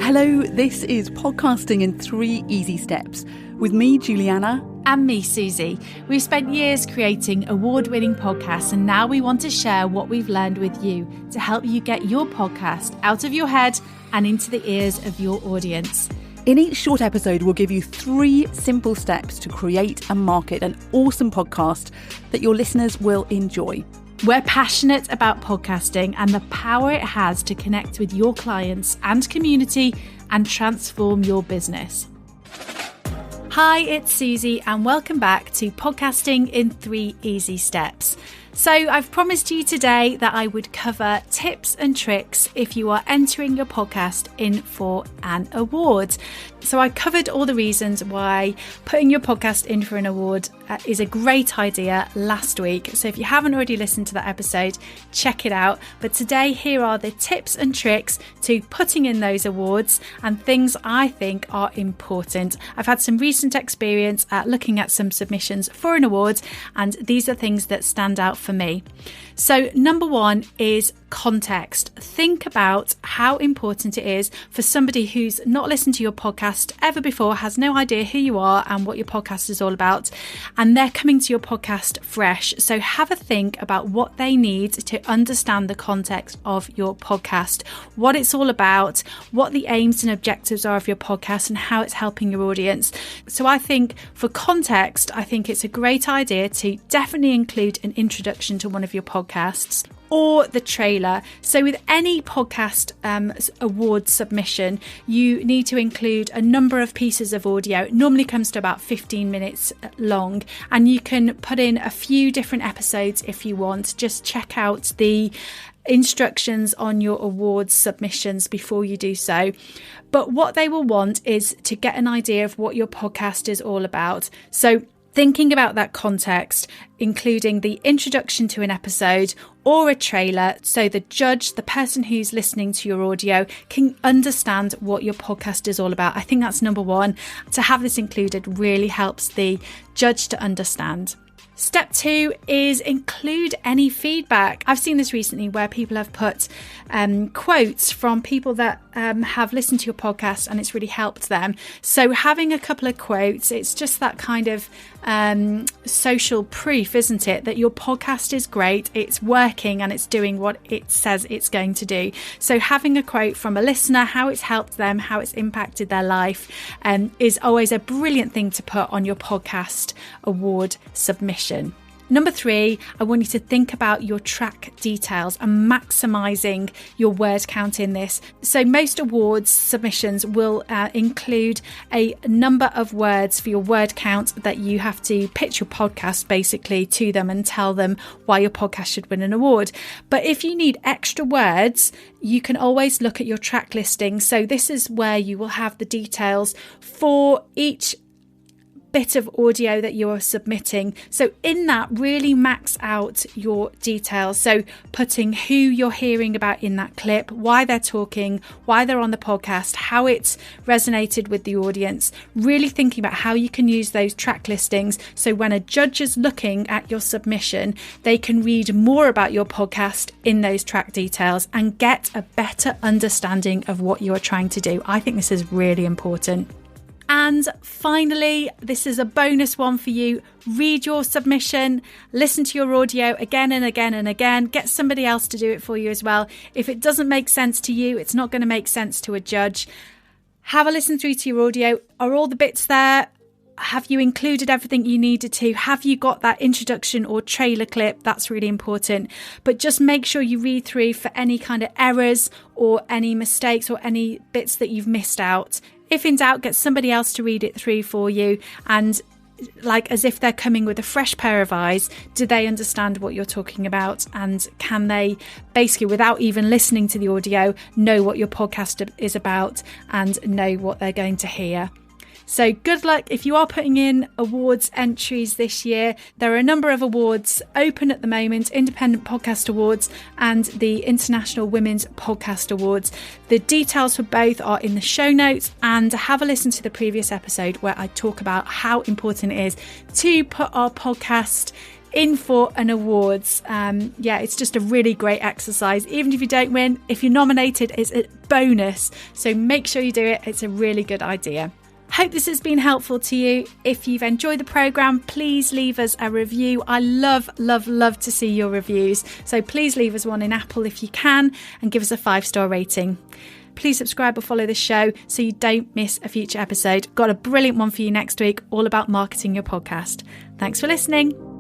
Hello, this is Podcasting in 3 Easy Steps with me, Juliana. And me, Suzi. We've spent years creating award-winning podcasts, and now we want to share what we've learned with you to help you get your podcast out of your head and into the ears of your audience. In each short episode, we'll give you 3 simple steps to create and market an awesome podcast that your listeners will enjoy. We're passionate about podcasting and the power it has to connect with your clients and community and transform your business. Hi, it's Suzi and welcome back to Podcasting in 3 Easy Steps. So I've promised you today that I would cover tips and tricks if you are entering your podcast in for an award. So I covered all the reasons why putting your podcast in for an award is a great idea last week. So if you haven't already listened to that episode, check it out. But today, here are the tips and tricks to putting in those awards and things I think are important. I've had some recent experience at looking at some submissions for an award, and these are things that stand out for me. So number 1 is context. Think about how important it is for somebody who's not listened to your podcast ever before, has no idea who you are and what your podcast is all about, and they're coming to your podcast fresh. So have a think about what they need to understand the context of your podcast, what it's all about, what the aims and objectives are of your podcast, and how it's helping your audience. So I think for context, I think it's a great idea to definitely include an introduction to one of your podcasts or the trailer. So with any podcast award submission, you need to include a number of pieces of audio. It normally comes to about 15 minutes long, and you can put in a few different episodes if you want. Just check out the instructions on your awards submissions before you do so. But what they will want is to get an idea of what your podcast is all about. So thinking about that context, including the introduction to an episode or a trailer, so the judge, the person who's listening to your audio, can understand what your podcast is all about. I think that's number 1. To have this included really helps the judge to understand. Step 2 is include any feedback. I've seen this recently where people have put quotes from people that have listened to your podcast and it's really helped them. So having a couple of quotes, it's just that kind of social proof, isn't it? That your podcast is great, it's working and it's doing what it says it's going to do. So having a quote from a listener, how it's helped them, how it's impacted their life is always a brilliant thing to put on your podcast award submission. Number 3, I want you to think about your track details and maximising your word count in this. So most awards submissions will include a number of words for your word count that you have to pitch your podcast basically to them and tell them why your podcast should win an award. But if you need extra words, you can always look at your track listing. So this is where you will have the details for each bit of audio that you are submitting. So in that, really max out your details. So putting who you're hearing about in that clip, why they're talking, why they're on the podcast, how it's resonated with the audience, really thinking about how you can use those track listings. So when a judge is looking at your submission, they can read more about your podcast in those track details and get a better understanding of what you're trying to do. I think this is really important. And finally, this is a bonus one for you. Read your submission, listen to your audio again and again and again. Get somebody else to do it for you as well. If it doesn't make sense to you, it's not going to make sense to a judge. Have a listen through to your audio. Are all the bits there? Have you included everything you needed to? Have you got that introduction or trailer clip? That's really important. But just make sure you read through for any kind of errors or any mistakes or any bits that you've missed out. If in doubt, get somebody else to read it through for you, and like as if they're coming with a fresh pair of eyes, do they understand what you're talking about, and can they basically, without even listening to the audio, know what your podcast is about and know what they're going to hear? So good luck if you are putting in awards entries this year. There are a number of awards open at the moment, Independent Podcast Awards and the International Women's Podcast Awards. The details for both are in the show notes, and have a listen to the previous episode where I talk about how important it is to put our podcast in for an awards. It's just a really great exercise. Even if you don't win, if you're nominated, it's a bonus. So make sure you do it. It's a really good idea. Hope this has been helpful to you. If you've enjoyed the programme, please leave us a review. I love to see your reviews. So please leave us one in Apple if you can and give us a 5-star rating. Please subscribe or follow the show so you don't miss a future episode. Got a brilliant one for you next week, all about marketing your podcast. Thanks for listening.